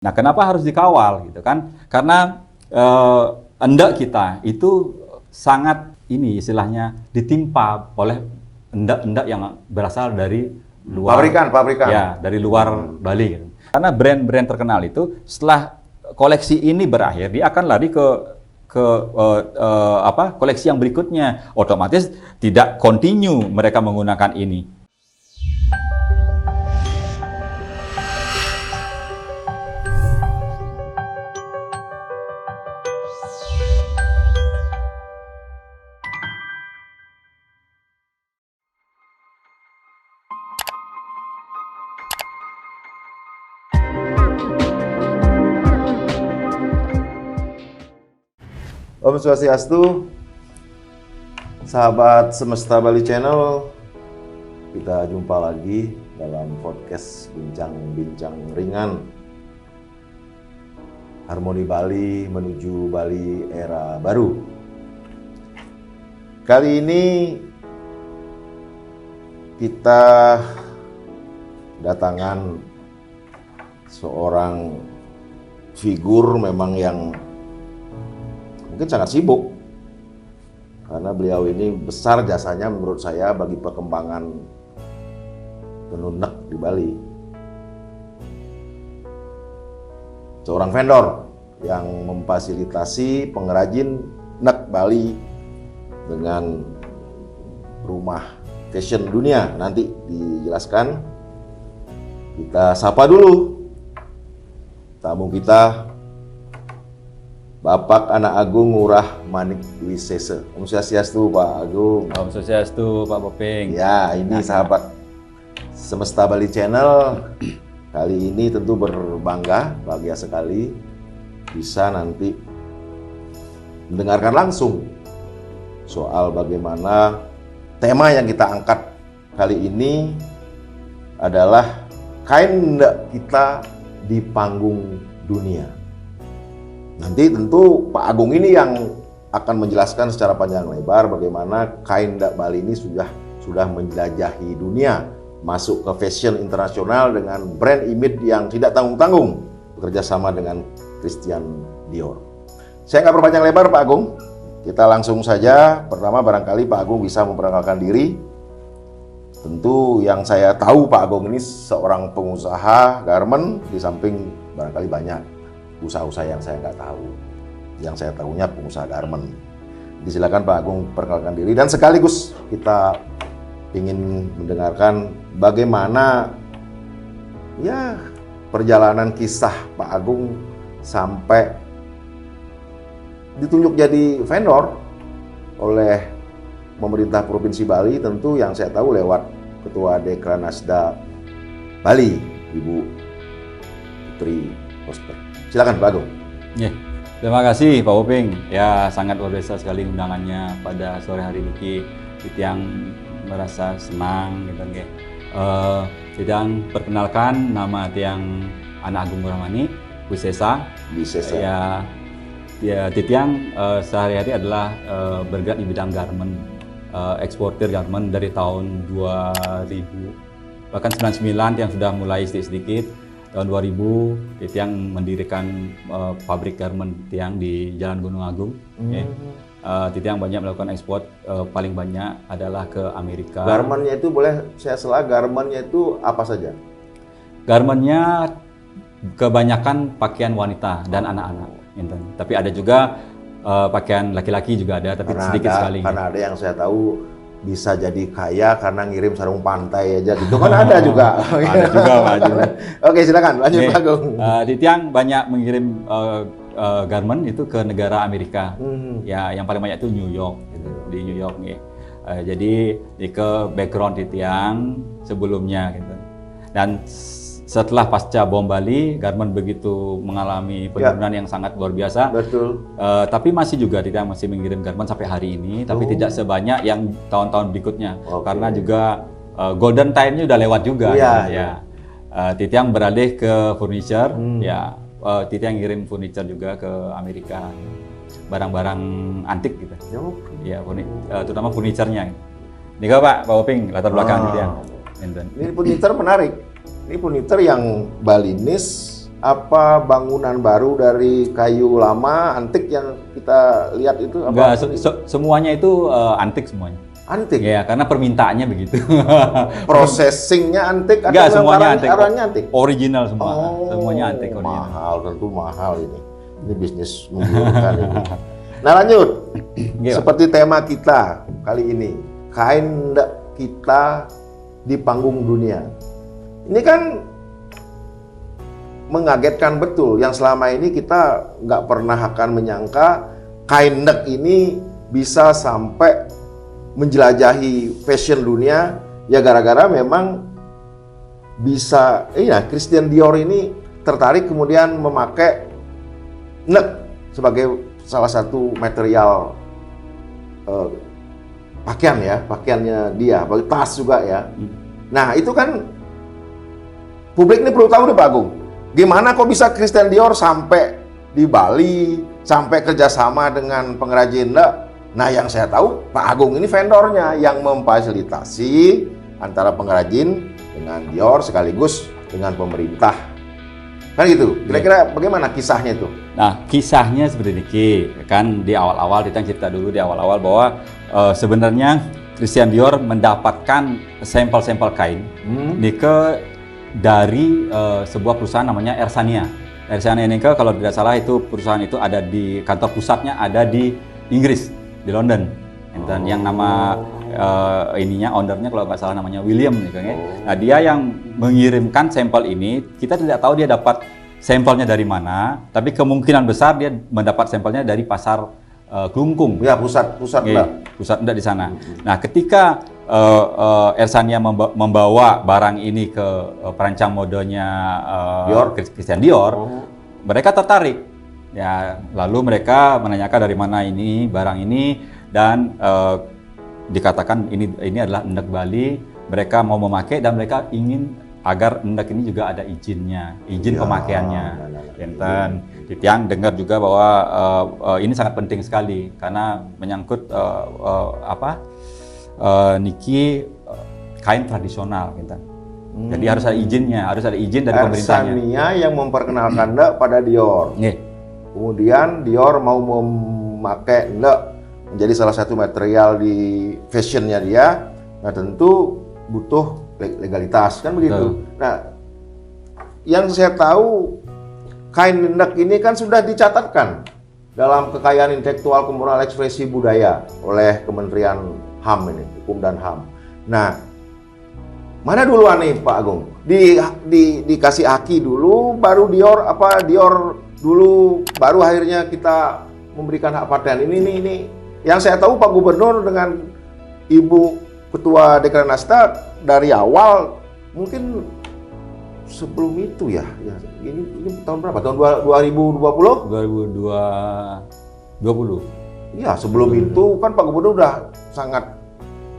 Nah, kenapa harus dikawal gitu kan? Karena endak kita itu sangat ini istilahnya ditimpa oleh endak-endak yang berasal dari luar Pabrikan. Ya, dari luar Bali gitu. Karena brand-brand terkenal itu setelah koleksi ini berakhir, dia akan lari ke koleksi yang berikutnya. Otomatis tidak continue mereka menggunakan ini. Om Swastiastu, sahabat Semesta Bali Channel, kita jumpa lagi dalam podcast bincang-bincang ringan Harmoni Bali menuju Bali era baru. Kali ini kita datangan seorang figur memang yang mungkin sangat sibuk karena beliau ini besar jasanya menurut saya bagi perkembangan tenun nek di Bali. Seorang vendor yang memfasilitasi pengrajin nek Bali dengan rumah fashion dunia. Nanti dijelaskan. Kita sapa dulu tamu kita, Bapak Anak Agung Ngurah Manik Wisese. Om Swastiastu Pak Agung. Om Swastiastu Pak Bopeng. Ya, ini sahabat Semesta Bali Channel. Kali ini tentu berbangga, bahagia sekali bisa nanti mendengarkan langsung soal bagaimana tema yang kita angkat kali ini adalah kain kita di panggung dunia. Nanti tentu Pak Agung ini yang akan menjelaskan secara panjang lebar bagaimana kain dak Bali ini sudah menjelajahi dunia, masuk ke fashion internasional dengan brand image yang tidak tanggung-tanggung, bekerja sama dengan Christian Dior. Saya nggak berpanjang lebar Pak Agung, kita langsung saja. Pertama barangkali Pak Agung bisa memperkenalkan diri. Tentu yang saya tahu Pak Agung ini seorang pengusaha garment, di samping barangkali banyak usaha-usaha yang saya nggak tahu. Yang saya tahunya pengusaha garment. Silakan Pak Agung perkenalkan diri dan sekaligus kita ingin mendengarkan bagaimana ya perjalanan kisah Pak Agung sampai ditunjuk jadi vendor oleh pemerintah Provinsi Bali, tentu yang saya tahu lewat Ketua Dekranasda Bali, Ibu Putri Prosper. Silakan Pak Agung. Ya, terima kasih Pak Bopeng. Ya, sangat luar biasa sekali undangannya pada sore hari ini. Yang merasa senang gitu kan. Tidang perkenalkan nama Tiang Anak Agung Ngurah Manik Wisese. Ya, Titiang sehari-hari adalah bergerak di bidang garment, eksportir garment dari tahun 2000, bahkan 99 yang sudah mulai sedikit-sedikit. Tahun 2000, Titiang mendirikan pabrik garment Titiang di Jalan Gunung Agung. Titiang banyak melakukan ekspor, paling banyak adalah ke Amerika. Garmentnya itu boleh saya sela, garmentnya itu apa saja? Garmentnya kebanyakan pakaian wanita dan anak-anak. Tapi ada juga pakaian laki-laki juga ada, tapi sedikit sekali. Karena ada yang saya tahu bisa jadi kaya karena ngirim sarung pantai aja gitu kan ada juga. Ada juga Pak. Oke, silakan lanjut Pak Agung. Titiang banyak mengirim garment itu ke negara Amerika. Ya, yang paling banyak itu New York gitu, di New York nih. Jadi ke background Titiang sebelumnya gitu. Dan setelah pasca bom Bali, garment begitu mengalami penurunan yang sangat luar biasa. Betul. Tapi masih juga Titiang masih mengirim garment sampai hari ini, tapi tidak sebanyak yang tahun-tahun berikutnya. Karena juga golden time-nya udah lewat juga. Titiang beralih ke furniture. Titiang ngirim furniture juga ke Amerika. Barang-barang antik gitu. Ya, terutama furniture-nya. Ini Pak Bopeng, latar belakang Titiang. Ini furniture menarik. Ini furniture yang Balinis apa bangunan baru dari kayu lama antik yang kita lihat itu? Enggak, semuanya itu antik semuanya. Antik? Ya, karena permintaannya begitu. Processingnya antik? Enggak, semuanya antik. Arahnya antik? Original semua. Semuanya antik. Original. Mahal, tentu mahal ini. Ini bisnis menggiurkan ini. Nah lanjut, seperti tema kita kali ini, kain kita di panggung dunia. Ini kan mengagetkan betul, yang selama ini kita nggak pernah akan menyangka kain ndek ini bisa sampai menjelajahi fashion dunia, ya gara-gara memang bisa, Christian Dior ini tertarik kemudian memakai ndek sebagai salah satu material pakaiannya dia, tas juga ya. Nah itu kan publik ini perlu tahu nih Pak Agung, gimana kok bisa Christian Dior sampai di Bali, sampai kerjasama dengan pengrajin ndek. Nah yang saya tahu Pak Agung ini vendornya yang memfasilitasi antara pengrajin dengan Dior sekaligus dengan pemerintah. Kan gitu, kira-kira bagaimana kisahnya itu? Nah, kisahnya seperti ini, kan di awal-awal, kita cerita dulu di awal-awal bahwa sebenarnya Christian Dior mendapatkan sampel-sampel kain dari sebuah perusahaan namanya Ersania. Ersania ini kalau tidak salah itu perusahaan itu ada di kantor pusatnya ada di Inggris, di London. Dan yang nama ownernya kalau nggak salah namanya William nih kan ya. Nah dia yang mengirimkan sampel ini, kita tidak tahu dia dapat sampelnya dari mana, tapi kemungkinan besar dia mendapat sampelnya dari pasar Klungkung. Ya pusat ndek di sana. Nah ketika Ersania membawa barang ini ke perancang modenya Christian Dior, mereka tertarik. Ya lalu mereka menanyakan dari mana ini barang ini dan dikatakan ini adalah ndek Bali, mereka mau memakai dan mereka ingin agar ndek ini juga ada izin pemakaiannya. Enten Titiang dengar juga bahwa ini sangat penting sekali karena menyangkut niki kain tradisional gitu. Jadi harus ada izinnya, harus ada izin dari pemerintahnya. Ersania yang memperkenalkan ndek pada Dior. Kemudian Dior mau memakai ndek menjadi salah satu material di fashionnya dia. Nah tentu butuh legalitas kan begitu. Nah yang saya tahu kain ndek ini kan sudah dicatatkan dalam kekayaan intelektual komunal ekspresi budaya oleh Kementerian HAM ini, Hukum dan HAM. Nah mana duluan nih Pak Agung? Dikasih Aki dulu, baru Dior dulu, baru akhirnya kita memberikan hak paten ini. Yang saya tahu Pak Gubernur dengan Ibu Ketua Dekranasda dari awal mungkin sebelum itu ya ini tahun berapa? Tahun 2020? 2020. Iya, sebelum itu kan Pak Gubernur udah sangat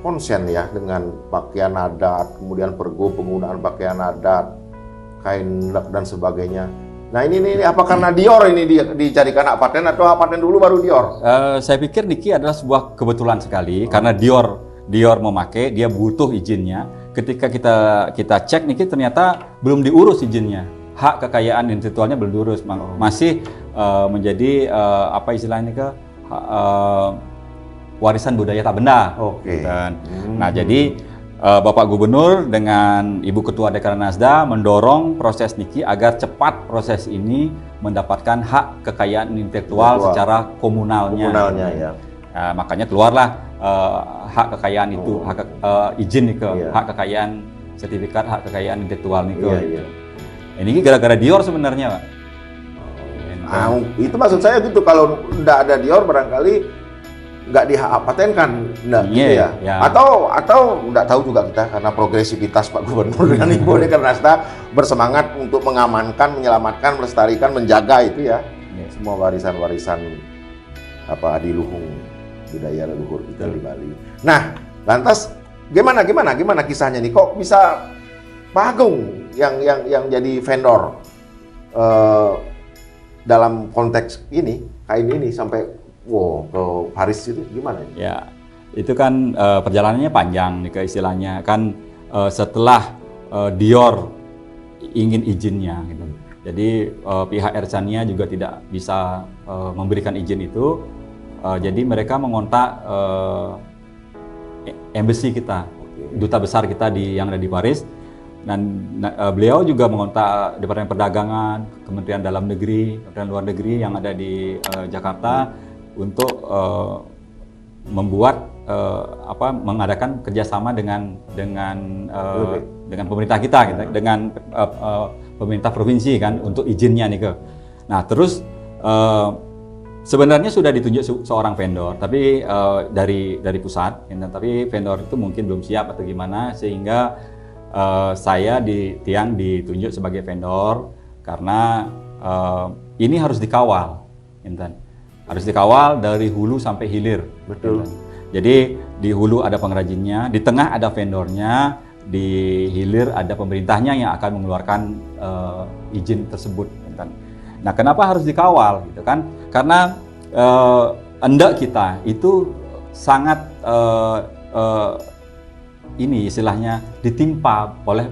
konsen ya dengan pakaian adat, kemudian pergub penggunaan pakaian adat, kain ndek dan sebagainya. Nah ini apa karena Dior ini dicarikan hak paten atau hak paten dulu baru Dior? Saya pikir niki adalah sebuah kebetulan sekali karena Dior memakai, dia butuh izinnya. Ketika kita cek niki ternyata belum diurus izinnya, hak kekayaan intelektualnya belum diurus, masih menjadi apa istilahnya warisan budaya tak benda. Nah jadi Bapak Gubernur dengan Ibu Ketua Dekranasda mendorong proses niki agar cepat proses ini mendapatkan hak kekayaan intelektual secara komunalnya ya. Nah, makanya keluarlah hak kekayaan itu, izin nih hak kekayaan, sertifikat hak kekayaan intelektual nih Ini gara-gara Dior sebenarnya, Pak. Itu maksud saya gitu, kalau nggak ada Dior barangkali nggak dipatenkan, gitu ya. Atau nggak tahu juga kita karena progresivitas Pak Gubernur dengan Ibu Dekranasda bersemangat untuk mengamankan, menyelamatkan, melestarikan, menjaga itu ya. Semua warisan-warisan adiluhung budaya leluhur kita di Bali. Nah, lantas gimana kisahnya nih? Kok bisa Pak Agung yang jadi vendor dalam konteks ini, kain ini sampai ke Paris itu gimana? Ya, itu kan perjalanannya panjang nih istilahnya kan setelah Dior ingin izinnya gitu. Jadi pihak Ersania juga tidak bisa memberikan izin itu. Jadi mereka mengontak embassy kita, duta besar kita yang ada di Paris. Dan beliau juga mengontak Departemen Perdagangan, Kementerian Dalam Negeri, Kementerian Luar Negeri yang ada di Jakarta untuk membuat mengadakan kerjasama dengan pemerintah kita, gitu, dengan pemerintah provinsi kan untuk izinnya nih ke. Nah terus sebenarnya sudah ditunjuk seorang vendor, tapi dari pusat, gitu, tapi vendor itu mungkin belum siap atau gimana sehingga saya ditunjuk sebagai vendor karena ini harus dikawal, Intan. Harus dikawal dari hulu sampai hilir. Betul. Intan. Jadi di hulu ada pengrajinnya, di tengah ada vendornya, di hilir ada pemerintahnya yang akan mengeluarkan izin tersebut, Intan. Nah, kenapa harus dikawal, gitu kan? Karena endak kita itu sangat ini istilahnya ditimpa oleh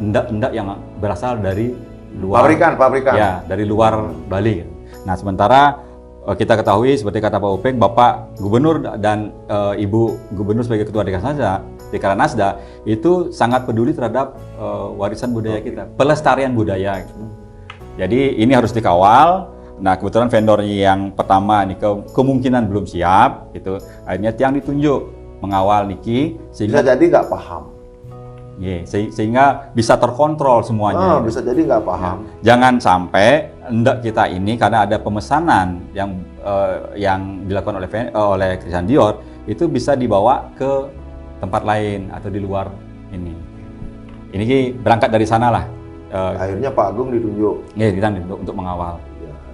endak-endak yang berasal dari luar pabrikan ya, dari luar Bali. Nah sementara kita ketahui seperti kata Pak Upeng, Bapak Gubernur dan Ibu Gubernur sebagai Ketua Dekranasda itu sangat peduli terhadap warisan budaya kita, pelestarian budaya. Jadi ini harus dikawal. Nah kebetulan vendor yang pertama ini kemungkinan belum siap, gitu. Akhirnya Tiang ditunjuk mengawal Niki sehingga bisa jadi nggak paham. Sehingga bisa terkontrol semuanya. Bisa jadi nggak paham. Jangan sampai endak kita ini karena ada pemesanan yang dilakukan oleh Christian Dior itu bisa dibawa ke tempat lain atau di luar ini. Ini berangkat dari sana lah. Akhirnya Pak Agung ditunjuk. Untuk mengawal.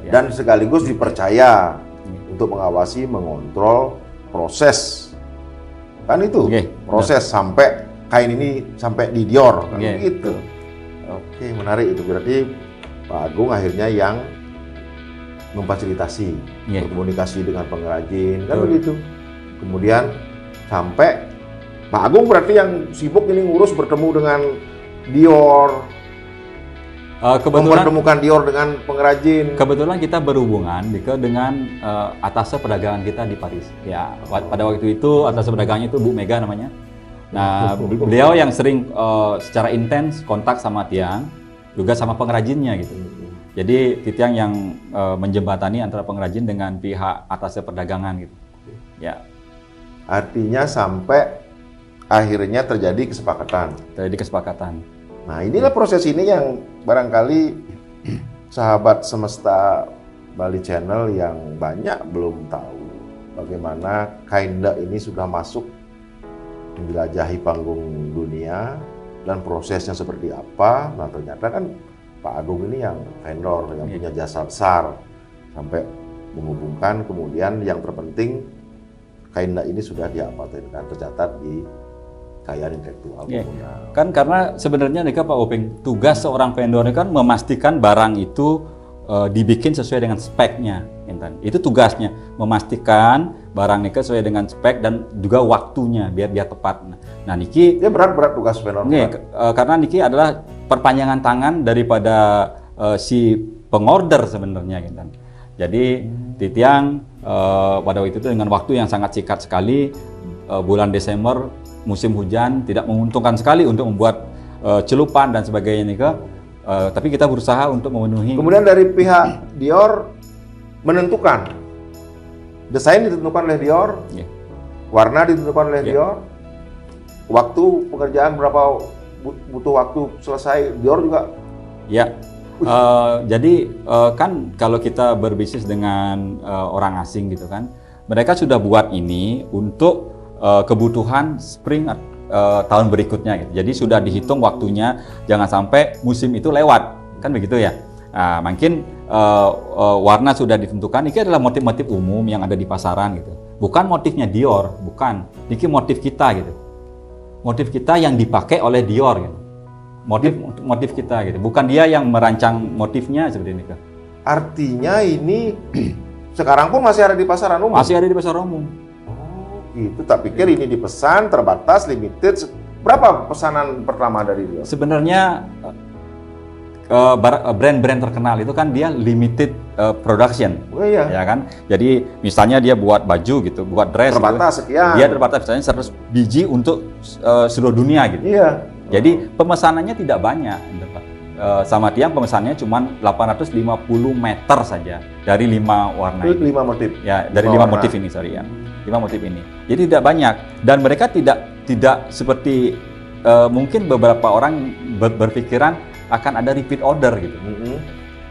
Ya. Dan sekaligus dipercaya untuk mengawasi, mengontrol proses. Kan itu proses sampai kain ini sampai di Dior kan gitu. Oke, menarik itu. Berarti Pak Agung akhirnya yang memfasilitasi berkomunikasi dengan pengrajin kan begitu. Kemudian sampai Pak Agung berarti yang sibuk ini ngurus bertemu dengan Dior. Mempertemukan Dior dengan pengrajin. Kebetulan kita berhubungan dengan atasnya perdagangan kita di Paris. Ya, pada waktu itu atasnya perdagangannya itu Bu Mega namanya. Nah, beliau yang sering secara intens kontak sama Tiang, juga sama pengrajinnya gitu. Jadi Tiang yang menjembatani antara pengrajin dengan pihak atasnya perdagangan gitu. Ya. Artinya sampai akhirnya terjadi kesepakatan. Nah, inilah proses ini yang barangkali sahabat Semesta Bali Channel yang banyak belum tahu bagaimana kain endak ini sudah masuk menjelajahi panggung dunia dan prosesnya seperti apa. Nah, ternyata kan Pak Agung ini yang vendor, yang punya jasa besar sampai menghubungkan, kemudian yang terpenting kain endak ini sudah diapatenkan, tercatat di kekayaan intelektual. Kan karena sebenarnya Pak Openg, tugas seorang vendor kan memastikan barang itu dibikin sesuai dengan speknya, itu tugasnya, memastikan barang Nika sesuai dengan spek dan juga waktunya biar tepat. Nah Niki dia berat tugas vendor. Karena Niki adalah perpanjangan tangan daripada si pengorder sebenarnya, Jadi Tiang pada waktu itu dengan waktu yang sangat singkat sekali, bulan Desember musim hujan tidak menguntungkan sekali untuk membuat celupan dan sebagainya Nika. Tapi kita berusaha untuk memenuhi. Kemudian dari pihak Dior menentukan desain ditentukan oleh Dior, warna ditentukan oleh Dior, waktu pekerjaan berapa butuh waktu selesai Dior juga. Ya, jadi kan kalau kita berbisnis dengan orang asing gitu kan, mereka sudah buat ini untuk kebutuhan spring tahun berikutnya gitu. Jadi sudah dihitung waktunya, jangan sampai musim itu lewat, kan begitu ya. Nah, mungkin warna sudah ditentukan. Ini adalah motif-motif umum yang ada di pasaran gitu. Bukan motifnya Dior, bukan. Ini motif kita gitu. Motif kita yang dipakai oleh Dior gitu. Motif kita gitu. Bukan dia yang merancang motifnya seperti ini kan. Artinya ini sekarang pun masih ada di pasaran umum. Masih ada di pasaran umum. Itu tak pikir ini dipesan terbatas limited. Berapa pesanan pertama dari Dior? Sebenarnya brand-brand terkenal itu kan dia limited production, iya. ya kan. Jadi misalnya dia buat baju gitu, buat dress, terbatas gitu, sekian. dia terbatas misalnya 100 biji untuk seluruh dunia gitu. Iya. Jadi pemesanannya tidak banyak, gitu, Pak. Sama Tiang pemesannya cuma 850 meter saja dari 5 warna. Itu ini. 5 motif. Ya, dari 5 motif ini, sorry ya. 5 motif ini. Jadi tidak banyak dan mereka tidak seperti mungkin beberapa orang berpikiran akan ada repeat order gitu.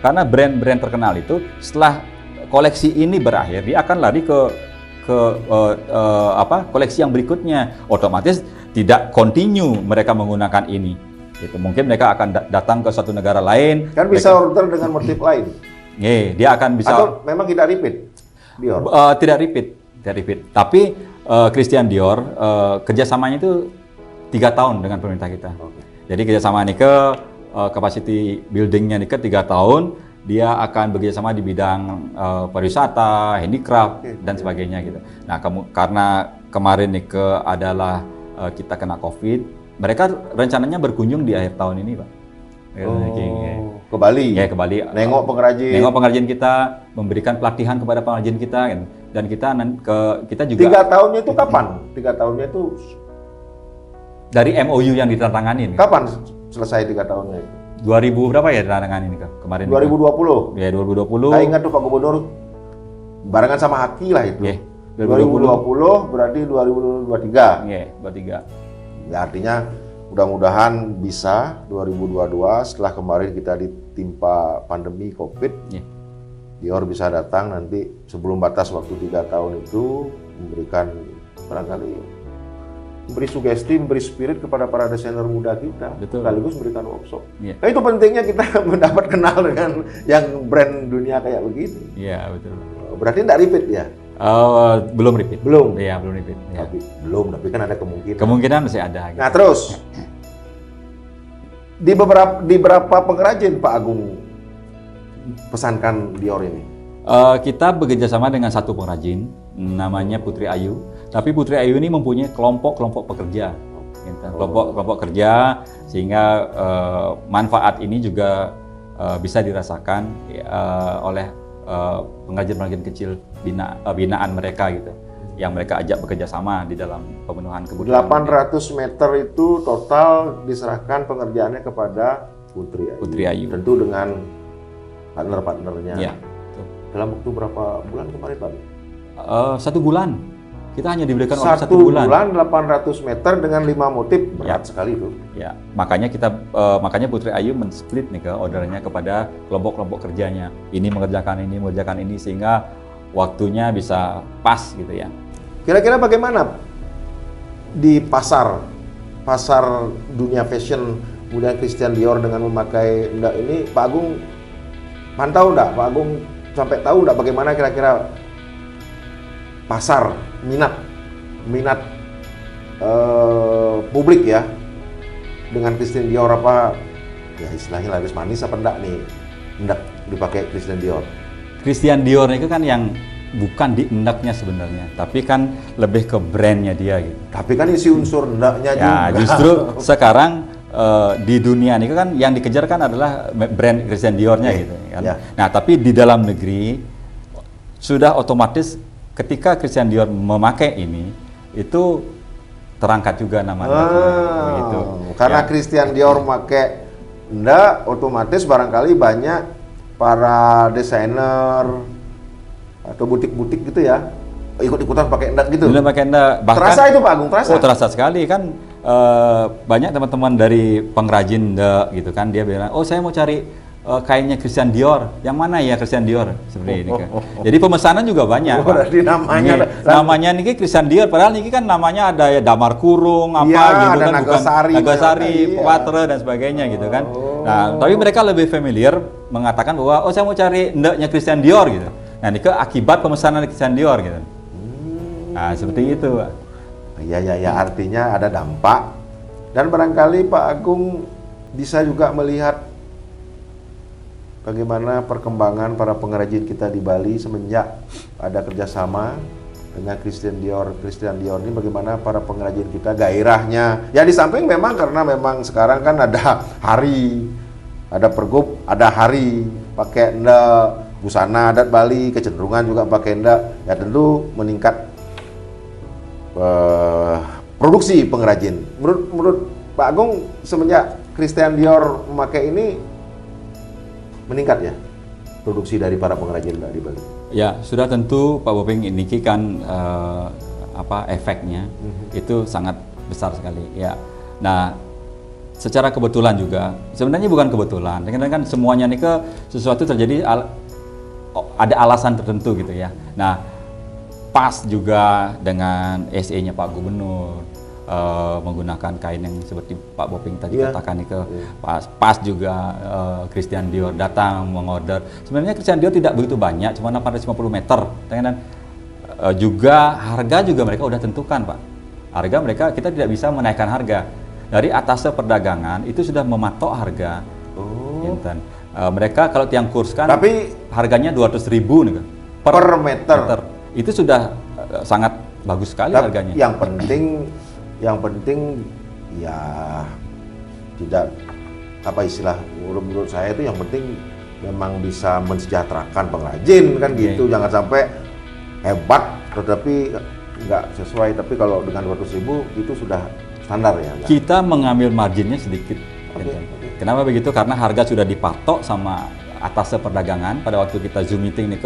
Karena brand-brand terkenal itu setelah koleksi ini berakhir dia akan lari ke koleksi yang berikutnya. Otomatis tidak continue mereka menggunakan ini. Gitu. Mungkin mereka akan datang ke suatu negara lain. Kan bisa order dengan motif lain. Dia akan bisa. Atau memang tidak repeat Dior? Tidak repeat. Tapi Christian Dior kerjasamanya itu 3 tahun dengan pemerintah kita. Jadi kerjasama ini capacity buildingnya nih 3 tahun, dia akan bekerjasama di bidang pariwisata, handicraft dan sebagainya gitu. Nah, karena kemarin nih adalah kita kena COVID, mereka rencananya berkunjung di akhir tahun ini, Pak. Ke Bali. Ya, ke Bali. Nengok pengrajin kita, memberikan pelatihan kepada pengrajin kita gitu. Dan kita juga 3 tahunnya itu kapan? 3 tahunnya itu dari MOU yang ditandatangani. Kapan selesai 3 tahunnya itu? 2000 berapa ya ditandatangani nih kemarin? 2020. Ya, 2020. Saya ingat tuh Pak Gubernur barengan sama Haki lah itu. 2020 berarti 2023. Iya, 23. Ya, artinya mudah-mudahan bisa 2022 setelah kemarin kita ditimpa pandemi Covid. Dior bisa datang nanti sebelum batas waktu 3 tahun itu memberikan barangkali memberi sugesti, memberi spirit kepada para desainer muda kita, sekaligus memberikan workshop. Nah, itu pentingnya kita mendapat kenal dengan yang brand dunia kayak begini. Iya, betul. Berarti tidak repeat ya? Belum repeat. Belum? Iya, belum repeat. Ya. Tapi kan ada kemungkinan. Kemungkinan masih ada. Gitu. Nah, terus di beberapa pengrajin Pak Agung pesankan Dior ini? Kita bekerjasama dengan satu pengrajin, namanya Putri Ayu. Tapi Putri Ayu ini mempunyai kelompok pekerja, gitu. kelompok kerja, sehingga manfaat ini juga bisa dirasakan oleh pengrajin-pengrajin kecil binaan mereka gitu, yang mereka ajak bekerja sama di dalam pemenuhan kebutuhan. 800 meter itu total diserahkan pengerjaannya kepada Putri Ayu. Tentu dengan partner-partnernya. Ya. Dalam waktu berapa bulan kemarin Pak? 1 bulan. Kita hanya diberikan waktu 1 bulan. 800 meter dengan 5 motif, berat sekali itu. Ya, makanya Putri Ayu men-split nih ordernya kepada kelompok-kelompok kerjanya. Ini mengerjakan ini, sehingga waktunya bisa pas gitu ya. Kira-kira bagaimana di pasar dunia fashion kemudian Christian Dior dengan memakai ini, Pak Agung pantau enggak? Pak Agung sampai tahu enggak bagaimana kira-kira pasar minat publik ya dengan Christian Dior, apa ya istilahnya laris manis apa enggak nih hendak dipakai Christian Dior? Christian Dior itu kan yang bukan di endaknya sebenarnya, tapi kan lebih ke brandnya dia gitu. Tapi kan isi unsur endaknya juga. Ya justru sekarang di dunia ini kan yang dikejar kan adalah brand Christian Dior-nya gitu kan. Ya. Nah tapi di dalam negeri sudah otomatis ketika Christian Dior memakai ini itu terangkat juga namanya begitu. Karena Christian Dior memakai enggak, otomatis barangkali banyak para desainer atau butik-butik gitu ya ikut-ikutan pakai endak gitu. Benar pakai endak. Terasa itu Pak Agung, terasa? Oh terasa sekali kan, banyak teman-teman dari pengrajin endak gitu kan, dia bilang, oh saya mau cari kainnya Christian Dior, yang mana ya Christian Dior seperti ini kan. Jadi pemesanan juga banyak. Berarti namanya nih Christian Dior, padahal ini kan namanya ada ya Damar Kurung apa gitu kan, bukan Nagasari, Patre dan sebagainya gitu kan. Nah, tapi mereka lebih familiar mengatakan bahwa oh saya mau cari ndaknya Christian Dior gitu. Nah, ini akibat pemesanan Christian Dior gitu. Nah, seperti itu, Pak. Ya, artinya ada dampak. Dan barangkali Pak Agung bisa juga melihat bagaimana perkembangan para pengrajin kita di Bali semenjak ada kerjasama dengan Christian Dior ini, bagaimana para pengrajin kita gairahnya. Ya di samping memang karena memang sekarang kan ada hari ada pergub, ada hari, pakai ndak, busana adat Bali, kecenderungan juga pakai ndak, ya tentu meningkat produksi pengrajin. Menurut Pak Agung, semenjak Christian Dior memakai ini meningkat ya produksi dari para pengrajin di Bali. Ya, sudah tentu Pak Bopeng ini kan efeknya itu sangat besar sekali. Ya, nah secara kebetulan juga, sebenarnya bukan kebetulan, kan semuanya ini sesuatu terjadi ada alasan tertentu gitu ya. Nah, pas juga dengan SE-nya Pak Gubernur menggunakan kain yang seperti Pak Bopeng tadi katakan itu pas juga Christian Dior datang mengorder. Sebenarnya Christian Dior tidak begitu banyak, cuma 850 meter. Dan juga harga juga mereka udah tentukan, Pak. Harga mereka kita tidak bisa menaikkan harga. Dari atas perdagangan itu sudah mematok harga. Mereka kalau tiang kurs kan tapi harganya 200.000 nih per meter. Itu sudah sangat bagus sekali harganya. Yang penting ya tidak istilah menurut saya itu yang penting memang bisa mensejahterakan pengrajin kan gitu. Jangan sampai hebat tetapi nggak sesuai, tapi kalau dengan 200.000 itu sudah standar ya. Kita mengambil marginnya sedikit. Kenapa begitu? Karena harga sudah dipatok sama atas perdagangan. Pada waktu kita Zoom meeting nih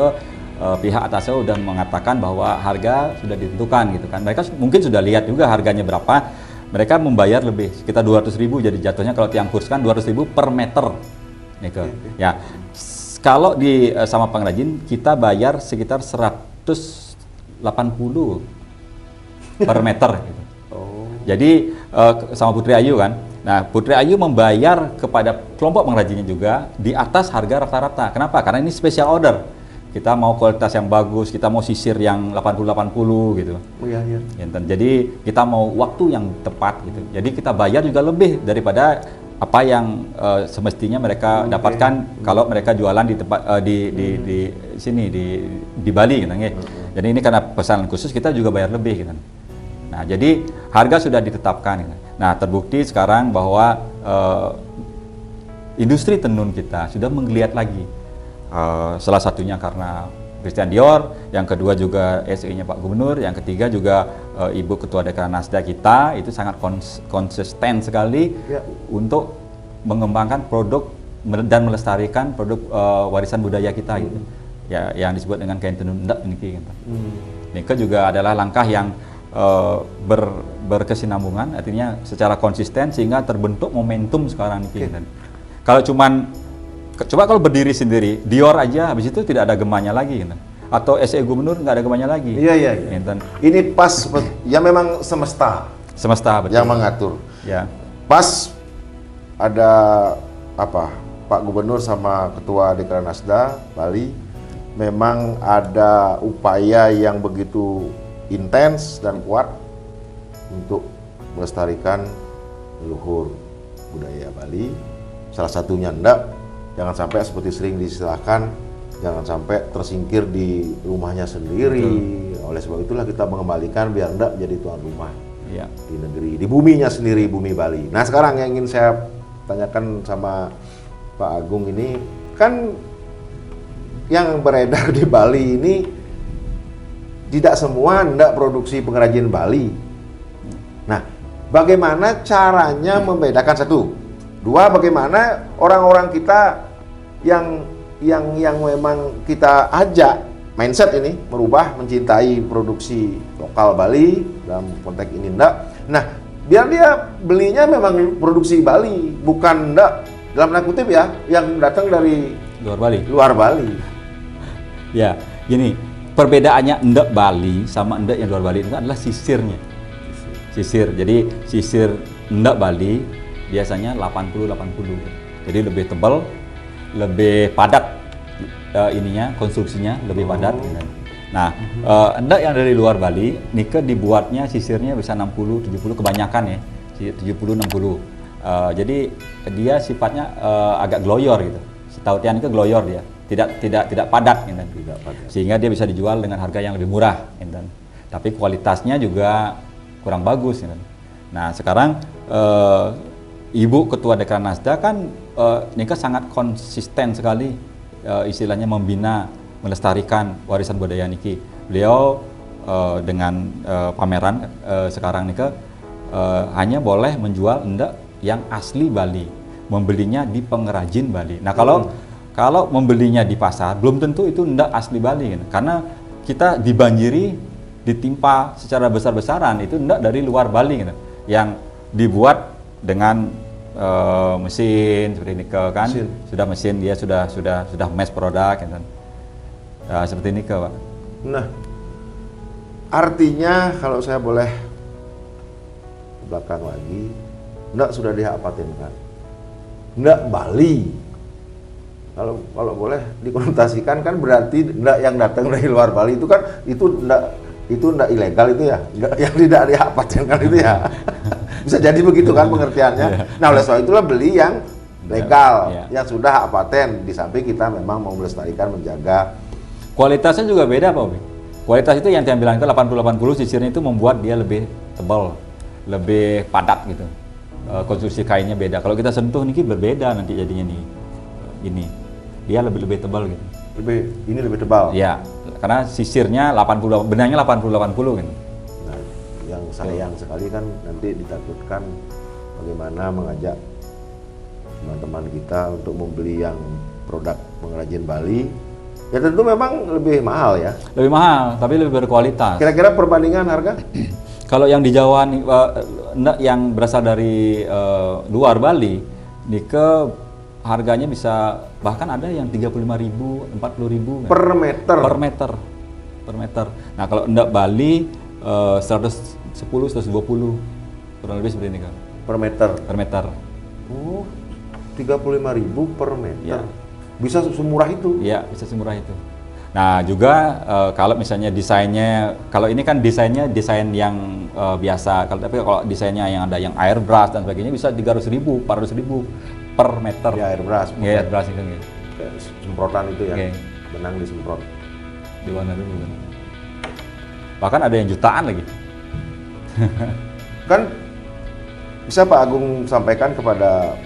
pihak atasnya sudah mengatakan bahwa harga sudah ditentukan gitu kan. Mereka mungkin sudah lihat juga harganya berapa. Mereka membayar lebih sekitar 200.000, jadi jatuhnya kalau tiang kurs kan 200.000 per meter. Ya, kalau sama pengrajin kita bayar sekitar 180 per meter. Gitu. Jadi sama Putri Ayu kan. Nah, Putri Ayu membayar kepada kelompok pengrajinnya juga di atas harga rata-rata. Kenapa? Karena ini special order. Kita mau kualitas yang bagus, kita mau sisir yang 80-80 gitu. Jadi kita mau waktu yang tepat gitu. Jadi kita bayar juga lebih daripada apa yang semestinya mereka dapatkan kalau mereka jualan di tempat di sini di Bali gitu. Jadi ini karena pesanan khusus kita juga bayar lebih gitu. Nah, jadi harga sudah ditetapkan gitu. Nah, terbukti sekarang bahwa industri tenun kita sudah menggeliat lagi. Salah satunya karena Christian Dior, yang kedua juga SE-nya Pak Gubernur, yang ketiga juga Ibu Ketua Dekranasda kita itu sangat konsisten sekali untuk mengembangkan produk dan melestarikan produk warisan budaya kita gitu. Ya, yang disebut dengan kain tenun ndak niki gitu. Niki juga adalah langkah yang berkesinambungan, artinya secara konsisten sehingga terbentuk momentum sekarang niki gitu. Kalau coba kalau berdiri sendiri, Dior aja habis itu tidak ada gemanya lagi gitu. Atau SE Gubernur nggak ada gemanya lagi. Iya. Ini pas ya memang semesta betul. Yang mengatur. Ya. Pas ada Pak Gubernur sama Ketua Dekranasda Bali memang ada upaya yang begitu intens dan kuat untuk melestarikan leluhur budaya Bali. Salah satunya jangan sampai seperti sering diistilahkan, jangan sampai tersingkir di rumahnya sendiri. Oleh sebab itulah kita mengembalikan biar ndak menjadi tuan rumah di negeri, di buminya sendiri, bumi Bali. Nah, sekarang yang ingin saya tanyakan sama Pak Agung ini, kan yang beredar di Bali ini tidak semua ndak produksi pengrajin Bali. Nah, bagaimana caranya membedakan satu? Dua, bagaimana orang-orang kita yang memang kita ajak mindset ini merubah, mencintai produksi lokal Bali dalam konteks ini ndak. Nah, biar dia belinya memang produksi Bali, bukan ndak dalam tanda kutip ya yang datang dari luar Bali. Ya, gini, perbedaannya ndak Bali sama ndak yang luar Bali itu adalah sisirnya. Jadi sisir ndak Bali biasanya 80-80. Jadi lebih tebal, lebih padat konstruksinya lebih padat. Nah, ndak yang dari luar Bali, nike dibuatnya sisirnya bisa 60-70 kebanyakan ya, 70-60. Jadi dia sifatnya agak gloyor gitu. Setautian nike gloyor dia, tidak padat gitu. Sehingga dia bisa dijual dengan harga yang lebih murah gitu. Tapi kualitasnya juga kurang bagus gitu. Nah, sekarang Ibu Ketua Dekranasda kan Nika sangat konsisten sekali istilahnya membina, melestarikan warisan budaya niki. Beliau dengan pameran sekarang Nika hanya boleh menjual endak yang asli Bali, membelinya di pengrajin Bali. Nah kalau membelinya di pasar belum tentu itu endak asli Bali kan? Karena kita dibanjiri, ditimpa secara besar-besaran itu endak dari luar Bali gitu, yang dibuat dengan mesin seperti ini kan, sudah mesin dia sudah mass product gitu. Seperti ini Pak. Nah, artinya kalau saya boleh ke belakang lagi, enggak sudah dihak patenkan, enggak Bali. Kalau boleh dikonotasikan kan berarti enggak yang datang dari luar Bali itu kan itu enggak ilegal itu ya, enggak, yang tidak dihak patenkan itu ya. Bisa jadi begitu kan pengertiannya. Nah oleh sebab itulah beli yang legal, yang sudah hak paten. Di samping kita memang mau melestarikan, menjaga. Kualitasnya juga beda Pak Obi. Kualitas itu yang saya bilang itu 80-80 sisirnya itu membuat dia lebih tebal, lebih padat gitu. Konstruksi kainnya beda. Kalau kita sentuh niki berbeda nanti jadinya nih. Ini dia lebih tebal gitu. Ini lebih tebal. Ya, karena sisirnya 80, benangnya 80-80 gitu. Nah, yang sayang sekali kan nanti ditakutkan bagaimana mengajak teman-teman kita untuk membeli yang produk pengrajin Bali. Ya tentu memang lebih mahal ya. Lebih mahal, tapi lebih berkualitas. Kira-kira perbandingan harga? Kalau yang di Jawa yang berasal dari luar Bali, nike harganya bisa bahkan ada yang 35.000, 40.000 per meter. Per meter. Nah kalau enggak Bali 110, 120 kurang lebih seperti ini kan. Per meter. Per meter. Oh, 35.000 per meter. Ya. Bisa semurah itu? Iya, bisa semurah itu. Nah juga kalau misalnya desainnya, kalau ini kan desainnya desain yang biasa. Tapi kalau desainnya yang ada yang airbrush dan sebagainya bisa 300.000, 400.000 per meter. Ya airbrush. Ya airbrush itu. Gitu. Semprotan itu ya. Okay. Benang disemprot. Di warna dulu. Bahkan ada yang jutaan lagi. Kan bisa Pak Agung sampaikan kepada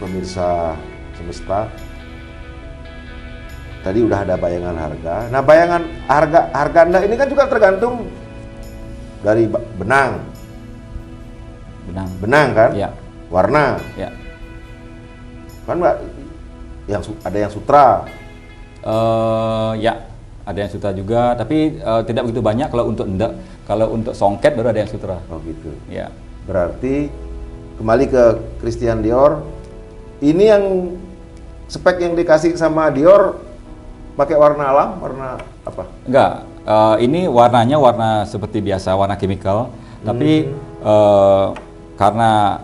pemirsa Semesta. Tadi udah ada bayangan harga. Nah, bayangan harga Anda ini kan juga tergantung dari benang. Benang kan? Ya. Warna. Ya. Kan Mbak ada yang sutra. Ya, ada yang sutra juga, tapi tidak begitu banyak kalau untuk endak. Kalau untuk songket baru ada yang sutra. Oh gitu. Ya. Berarti kembali ke Christian Dior. Ini yang spek yang dikasih sama Dior pakai warna alam, warna apa? Enggak. Ini warnanya warna seperti biasa, warna chemical. Tapi karena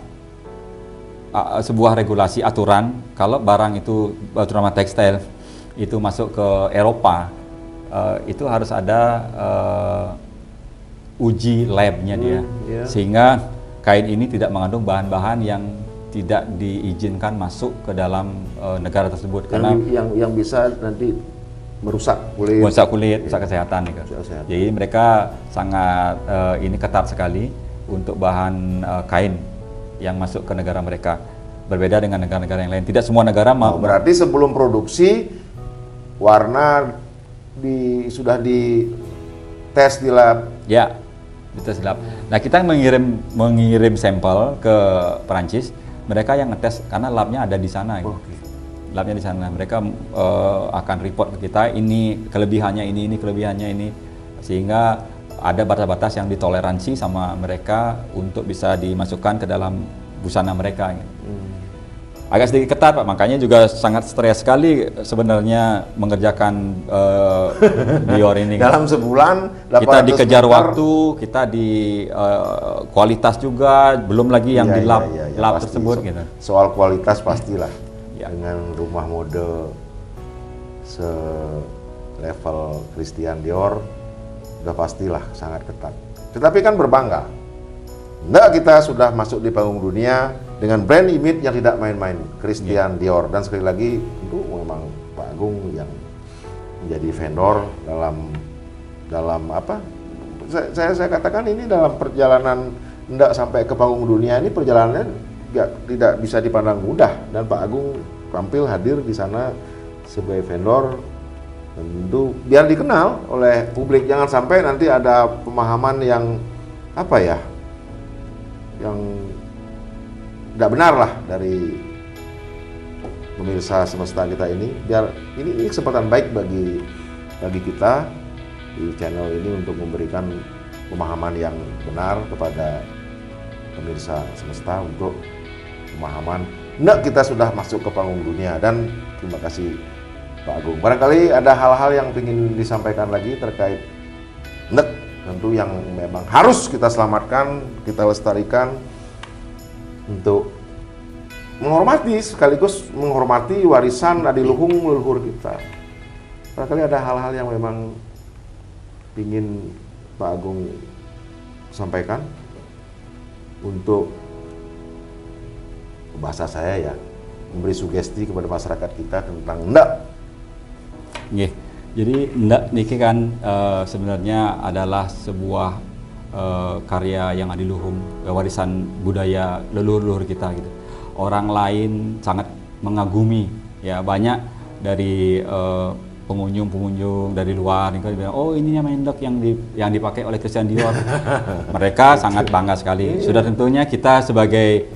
sebuah regulasi aturan, kalau barang itu terutama tekstil itu masuk ke Eropa, itu harus ada uji labnya dia, sehingga kain ini tidak mengandung bahan-bahan yang tidak diizinkan masuk ke dalam negara tersebut, karena yang bisa nanti merusak kulit, rusak kesehatan gitu. Jadi mereka sangat ini ketat sekali untuk bahan kain yang masuk ke negara mereka, berbeda dengan negara-negara yang lain. Tidak semua negara mau. Berarti sebelum produksi warna sudah di tes di lab. Ya, di tes lab. Nah kita mengirim sampel ke Perancis, mereka yang ngetes karena labnya ada di sana. Gitu. Labnya di sana. Mereka akan report ke kita, ini kelebihannya ini kelebihannya ini, sehingga ada batas-batas yang ditoleransi sama mereka untuk bisa dimasukkan ke dalam busana mereka. Gitu. Agak sedikit ketat Pak, makanya juga sangat stres sekali sebenarnya mengerjakan Dior ini. Dalam sebulan kita dikejar waktu, kita di kualitas juga, belum lagi yang di lab pasti, tersebut gitu. Soal kualitas pastilah. Dengan rumah mode selevel Christian Dior udah pastilah sangat ketat. Tetapi kan berbangga. Enggak, kita sudah masuk di panggung dunia dengan brand image yang tidak main-main, Christian Dior. Dan sekali lagi itu memang Pak Agung yang menjadi vendor dalam apa? Saya katakan ini dalam perjalanan hendak sampai ke panggung dunia ini perjalanannya tidak bisa dipandang mudah, dan Pak Agung tampil hadir di sana sebagai vendor tentu biar dikenal oleh publik. Jangan sampai nanti ada pemahaman yang apa ya, yang tidak benar lah dari pemirsa Semesta kita ini. Biar ini kesempatan baik bagi kita di channel ini untuk memberikan pemahaman yang benar kepada pemirsa Semesta untuk pemahaman. Nah, kita sudah masuk ke panggung dunia, dan terima kasih Pak Agung. Barangkali ada hal-hal yang ingin disampaikan lagi terkait Ndek, tentu yang memang harus kita selamatkan, kita lestarikan untuk menghormati, sekaligus menghormati warisan adiluhung leluhur kita. Barangkali ada hal-hal yang memang ingin Pak Agung sampaikan untuk, bahasa saya ya, memberi sugesti kepada masyarakat kita tentang Ndek. Nggih. Jadi Ndek niki kan sebenarnya adalah sebuah karya yang adiluhung, warisan budaya leluhur-leluhur kita gitu. Orang lain sangat mengagumi, ya, banyak dari pengunjung dari luar yang bilang, oh ini namanya Ndek yang dipakai oleh Christian Dior. Mereka sangat bangga sekali. Sudah tentunya kita sebagai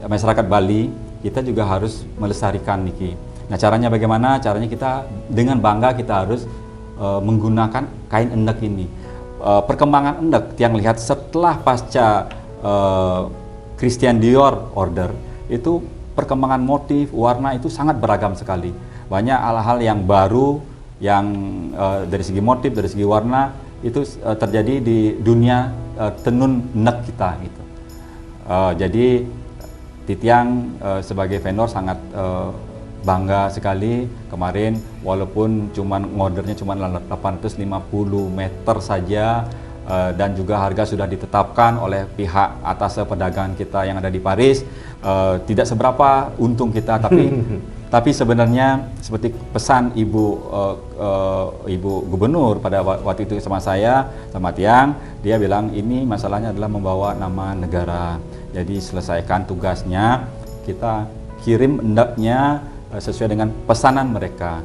masyarakat Bali, kita juga harus melestarikan niki. Nah, caranya bagaimana? Caranya kita dengan bangga kita harus menggunakan kain endek ini. Perkembangan endek yang lihat setelah pasca Christian Dior order itu, perkembangan motif, warna itu sangat beragam sekali. Banyak hal-hal yang baru yang dari segi motif, dari segi warna itu terjadi di dunia tenun endek kita gitu. Jadi Titiang sebagai vendor sangat bangga sekali kemarin, walaupun ordernya cuma 850 meter saja, dan juga harga sudah ditetapkan oleh pihak atas perdagangan kita yang ada di Paris. Tidak seberapa untung kita, tapi sebenarnya seperti pesan Ibu Gubernur pada waktu itu sama saya, sama Tiang, dia bilang ini masalahnya adalah membawa nama negara. Jadi selesaikan tugasnya, kita kirim endeknya sesuai dengan pesanan mereka,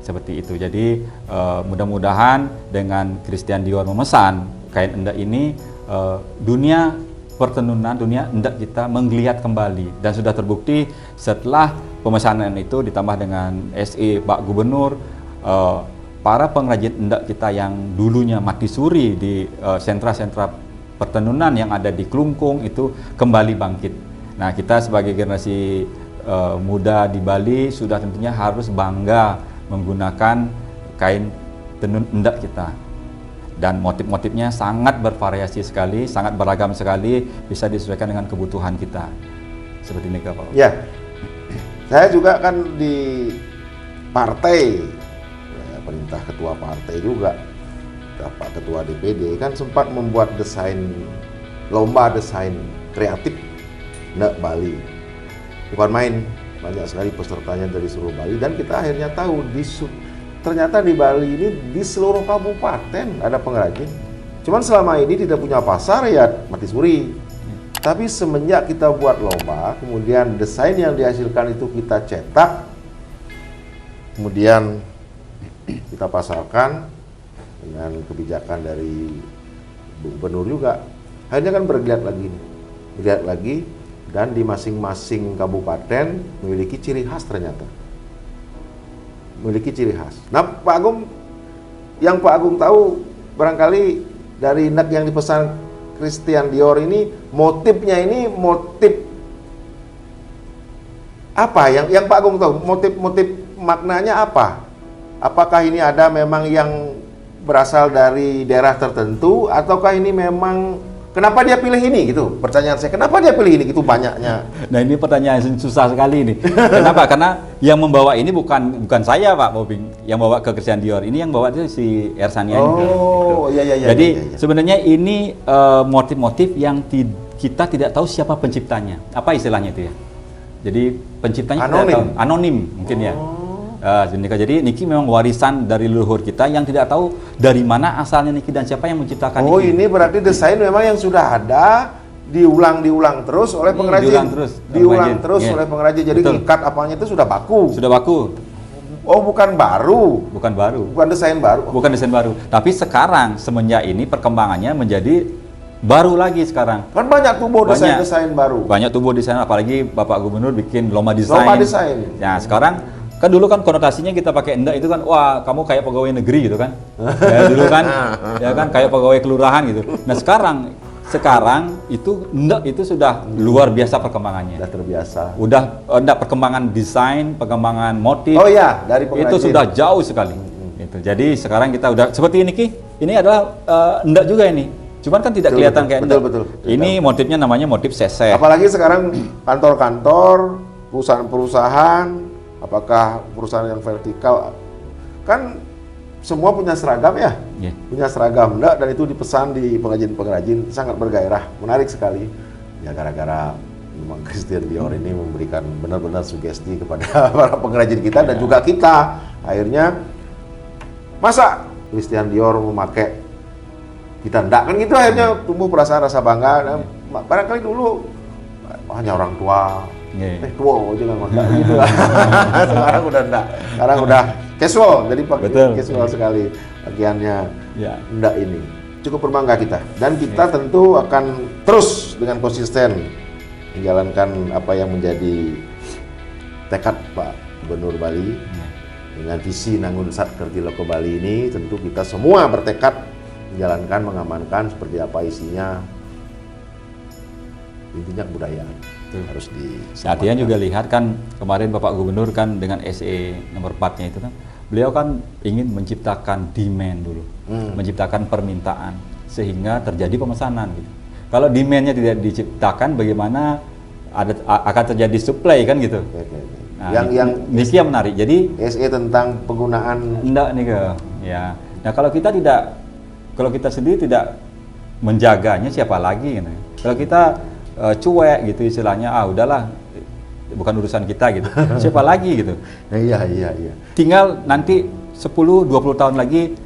seperti itu. Jadi mudah-mudahan dengan Christian Dior memesan kain endek ini, dunia pertenunan, dunia endek kita menggeliat kembali, dan sudah terbukti setelah pemesanan itu ditambah dengan SE Pak Gubernur, para pengrajin endek kita yang dulunya mati suri di sentra-sentra pertenunan yang ada di Klungkung itu kembali bangkit. Nah, kita sebagai generasi muda di Bali sudah tentunya harus bangga menggunakan kain tenun endek kita, dan motif-motifnya sangat bervariasi sekali, sangat beragam sekali, bisa disesuaikan dengan kebutuhan kita, seperti ini Pak. Ya, saya juga kan di partai, ya, perintah ketua partai juga, Pak Ketua DPD kan sempat membuat lomba desain kreatif Ndek Bali. Bukan main, banyak sekali pesertanya dari seluruh Bali, dan kita akhirnya tahu ternyata di Bali ini di seluruh kabupaten ada pengrajin. Cuman selama ini tidak punya pasar, ya mati suri. Tapi semenjak kita buat lomba, kemudian desain yang dihasilkan itu kita cetak, kemudian kita pasarkan dengan kebijakan dari Bu Gubernur juga, akhirnya kan bergeliat lagi, dan di masing-masing kabupaten memiliki ciri khas ternyata. Memiliki ciri khas. Nah, Pak Agung, yang Pak Agung tahu barangkali dari endek yang dipesan Christian Dior ini, motifnya ini motif apa? Yang Pak Agung tahu, motif maknanya apa? Apakah ini ada memang yang berasal dari daerah tertentu, ataukah ini memang kenapa dia pilih ini gitu? Pertanyaan saya, kenapa dia pilih ini gitu banyaknya? Nah, ini pertanyaan susah sekali ini. Kenapa? Karena yang membawa ini bukan saya Pak Bobing, yang bawa ke Christian Dior. Ini yang bawa itu si Ersania. Oh, gitu. Iya. Jadi sebenarnya ini motif-motif yang kita tidak tahu siapa penciptanya. Apa istilahnya itu ya? Jadi penciptanya anonim. Anonim mungkin ya. Jadi niki memang warisan dari leluhur kita yang tidak tahu dari mana asalnya niki dan siapa yang menciptakan Oh, niki. ini berarti desain memang yang sudah ada, diulang terus oleh pengrajin. Diulang terus Iya. oleh pengrajin. Jadi Betul. ikat apanya itu sudah baku. Sudah baku. Oh, bukan baru. Bukan baru. Bukan desain baru. Bukan desain baru. Tapi sekarang semenjak ini perkembangannya menjadi baru lagi sekarang. Kan banyak tubuh Banyak. desain baru. Banyak tubuh desain, apalagi Bapak Gubernur bikin lomba desain. Lomba desain. Ya, sekarang kan dulu kan konotasinya kita pakai endak itu kan, wah kamu kayak pegawai negeri gitu kan. Ya dulu kan, ya kan kayak pegawai kelurahan gitu. Nah sekarang itu endak itu sudah luar biasa perkembangannya. Sudah terbiasa. Udah endak perkembangan desain, perkembangan motif. Oh iya, dari pengrajin. Itu sudah jauh sekali. Itu. Jadi sekarang kita udah seperti ini Ki. Ini adalah endak juga ini. Cuman kan tidak kelihatan kayak endak. Betul. Ini motifnya namanya motif seseh. Apalagi sekarang kantor-kantor, perusahaan-perusahaan, apakah perusahaan yang vertikal, kan semua punya seragam ya, punya seragam enggak, dan itu dipesan di pengrajin-pengrajin, sangat bergairah, menarik sekali. Ya gara-gara memang Christian Dior ini memberikan benar-benar sugesti kepada para pengrajin kita dan juga kita. Akhirnya masa Christian Dior memakai kita enggak kan gitu, akhirnya tumbuh perasaan rasa bangga. Dan barangkali dulu hanya orang tua, tua jangan makan gitu. Sekarang udah enggak, sekarang udah casual, jadi pakai casual sekali bagiannya. Enggak ini cukup berbangga kita, dan kita tentu akan terus dengan konsisten menjalankan apa yang menjadi tekad Pak Gubernur Bali dengan visi Nangun Satkerti Loko Bali ini. Tentu kita semua bertekad menjalankan, mengamankan seperti apa isinya, intinya kebudayaan harus diselamatkan. Artinya juga lihat kan kemarin Bapak Gubernur kan dengan SE nomor 4-nya itu kan, beliau kan ingin menciptakan demand dulu, menciptakan permintaan sehingga terjadi pemesanan gitu. Kalau demandnya tidak diciptakan, bagaimana akan terjadi supply kan gitu. Nah, yang menarik. Jadi SE tentang penggunaan enggak nih ke ya. Nah kalau kita sendiri tidak menjaganya, siapa lagi gitu. Kalau kita cuek gitu istilahnya, udahlah bukan urusan kita gitu. Siapa lagi gitu. Iya. Tinggal nanti 10-20 tahun lagi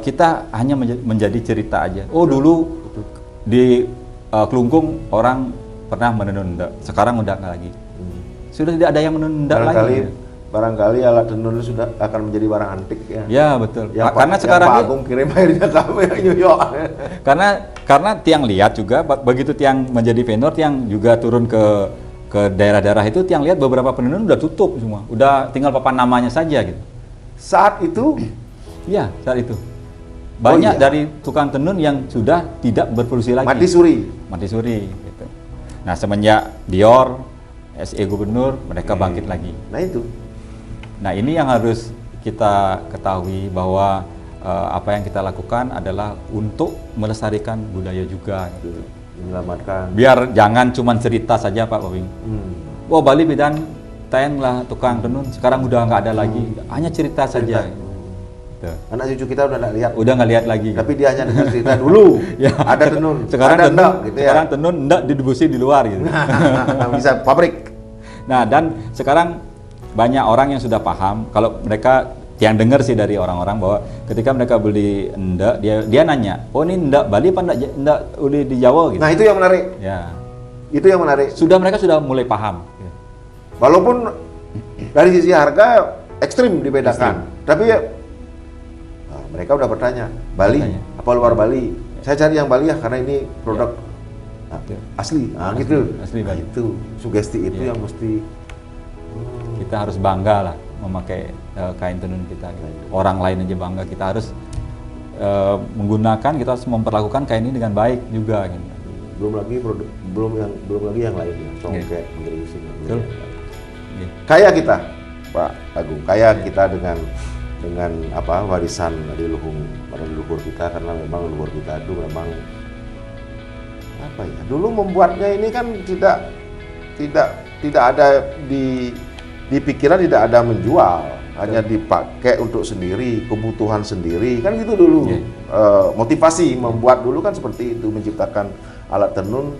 kita hanya menjadi cerita aja. Oh dulu di Kelungkung orang pernah menenun endak, sekarang udah nggak lagi. Sudah tidak ada yang menenun endak lagi. Barangkali alat tenun sudah akan menjadi barang antik ya. Ya betul. Karena sekarang Pak Agung kirim akhirnya kami New York. Karena tiang lihat juga begitu tiang menjadi vendor, tiang juga turun ke daerah-daerah itu, tiang lihat beberapa penenun udah tutup semua, udah tinggal papan namanya saja gitu. Saat itu? Iya, saat itu. Banyak dari tukang tenun yang sudah tidak berfungsi lagi. Mati suri. Gitu. Nah semenjak Dior, SE Gubernur, mereka bangkit lagi. Nah ini yang harus kita ketahui bahwa apa yang kita lakukan adalah untuk melestarikan budaya juga, gitu. Menyelamatkan. Biar jangan cuma cerita saja Pak Bobing. Wah Bali Bidan Teng lah tukang tenun, sekarang udah nggak ada lagi, hanya cerita saja. Gitu. Anak cucu kita udah nggak lihat lagi. Tapi dia hanya dengar cerita dulu. Ada tenun. Sekarang ada tenun, gitu sekarang tenun enggak didistribusi di luar gitu. Bisa pabrik. Nah dan sekarang banyak orang yang sudah paham, kalau mereka yang dengar sih dari orang-orang bahwa ketika mereka beli endak, dia nanya, oh ini endak Bali apa endak udah di Jawa gitu. Nah itu yang menarik. Ya. Itu yang menarik. Mereka sudah mulai paham. Walaupun dari sisi harga ekstrim dibedakan, tapi mereka udah bertanya, Bali apa luar Bali? Saya cari yang Bali ya karena ini produk asli. Gitu. Asli Bali. Itu sugesti itu yang mesti kita harus bangga lah memakai kain tenun kita. Orang lain aja bangga, kita harus menggunakan, kita harus memperlakukan kain ini dengan baik juga. Gitu. Belum lagi yang lainnya, congkek, geringsing. Kaya kita, Pak Agung, kaya kita dengan warisan dari leluhur kita, karena memang leluhur kita itu memang dulu membuatnya ini kan tidak ada di pikiran, tidak ada menjual, hanya dipakai untuk sendiri, kebutuhan sendiri, kan gitu dulu. Motivasi membuat dulu kan seperti itu, menciptakan alat tenun,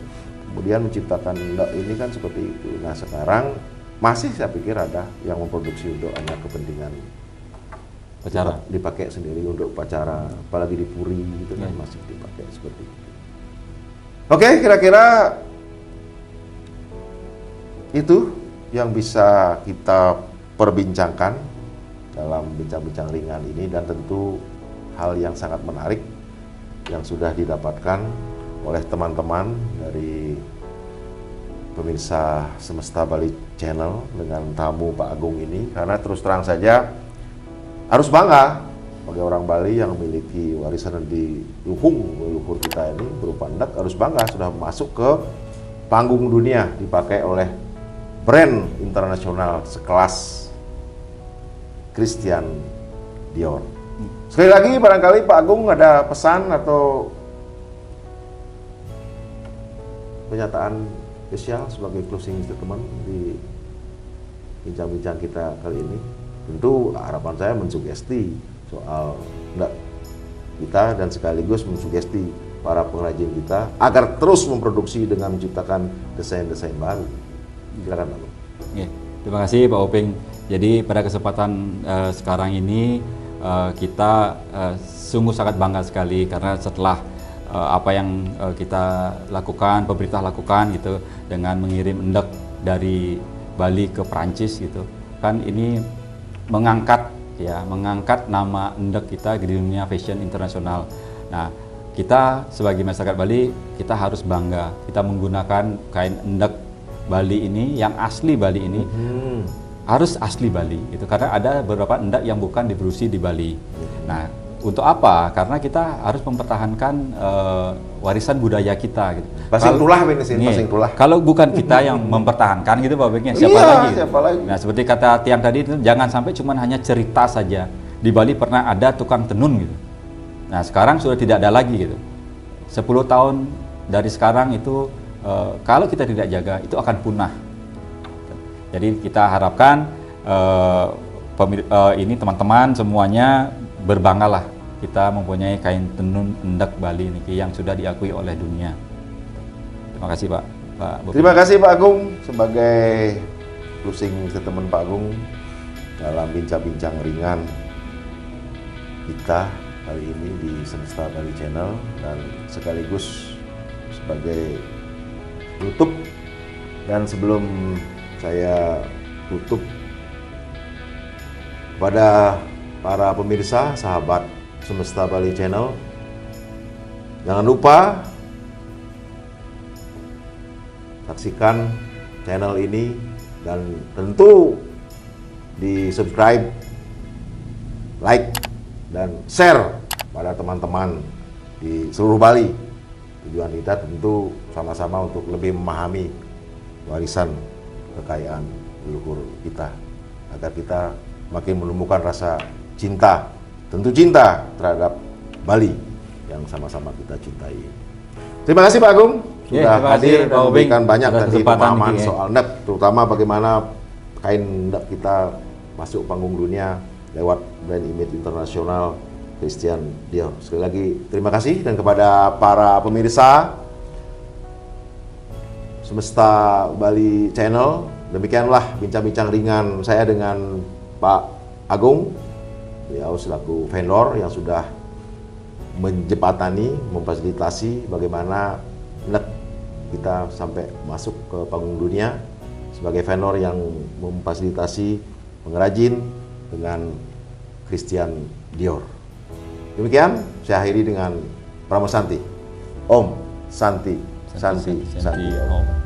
kemudian menciptakan ini kan seperti itu. Nah sekarang masih saya pikir ada yang memproduksi untuk hanya kepentingan Upacara. dipakai sendiri untuk upacara, apalagi di puri gitu kan masih dipakai seperti itu. Oke, kira-kira itu yang bisa kita perbincangkan dalam bincang-bincang ringan ini, dan tentu hal yang sangat menarik yang sudah didapatkan oleh teman-teman dari pemirsa Semesta Bali Channel dengan tamu Pak Agung ini, karena terus terang saja harus bangga bagi orang Bali yang memiliki warisan di leluhur kita ini berupa endek, harus bangga sudah masuk ke panggung dunia dipakai oleh brand internasional sekelas Christian Dior. Sekali lagi barangkali Pak Agung ada pesan atau pernyataan spesial sebagai closing statement di bincang-bincang kita kali ini. Tentu harapan saya mensugesti soal enggak kita dan sekaligus mensugesti para pengrajin kita agar terus memproduksi dengan menciptakan desain-desain baru. Silakan Pak. Ya, terima kasih Pak Oping. Jadi pada kesempatan sekarang ini kita sungguh sangat bangga sekali karena setelah apa yang kita lakukan, pemerintah lakukan gitu dengan mengirim endek dari Bali ke Prancis gitu kan, ini mengangkat nama endek kita di dunia fashion internasional. Nah, kita sebagai masyarakat Bali kita harus bangga kita menggunakan kain endek Bali ini yang asli Bali ini. Harus asli Bali gitu, karena ada beberapa endek yang bukan diproduksi di Bali. Nah, untuk apa? Karena kita harus mempertahankan warisan budaya kita gitu. Pasing tulah ini sih, pasing tulah. Kalau bukan kita yang mempertahankan gitu Pak Beknya, siapa lagi? Siapa lagi? Nah, seperti kata tiang tadi itu jangan sampai cuma hanya cerita saja. Di Bali pernah ada tukang tenun gitu. Nah, sekarang sudah tidak ada lagi gitu. 10 tahun dari sekarang itu kalau kita tidak jaga itu akan punah. Jadi kita harapkan ini teman-teman semuanya berbanggalah kita mempunyai kain tenun endek Bali ini yang sudah diakui oleh dunia. Terima kasih Pak. Terima kasih Pak Agung sebagai closing statement Pak Agung dalam bincang-bincang ringan kita kali ini di Semesta Bali Channel, dan sekaligus sebagai tutup. Dan sebelum saya tutup, pada para pemirsa, sahabat Semesta Bali Channel, jangan lupa saksikan channel ini dan tentu di subscribe, like, dan share pada teman-teman di seluruh Bali. Tujuan kita tentu sama-sama untuk lebih memahami warisan kekayaan leluhur kita, agar kita makin menemukan rasa cinta, tentu cinta terhadap Bali yang sama-sama kita cintai. Terima kasih Pak Agung sudah hadir dan memberikan banyak tadi pemahaman soal endek, terutama bagaimana kain endek kita masuk panggung dunia lewat brand image internasional Christian Dior. Sekali lagi terima kasih, dan kepada para pemirsa Semesta Bali Channel, demikianlah bincang-bincang ringan saya dengan Pak Agung. Beliau selaku vendor yang sudah menjembatani, memfasilitasi bagaimana endek kita sampai masuk ke panggung dunia, sebagai vendor yang memfasilitasi pengrajin dengan Christian Dior. Demikian saya akhiri dengan Pramosanti. Om Santi Santi Santi Om.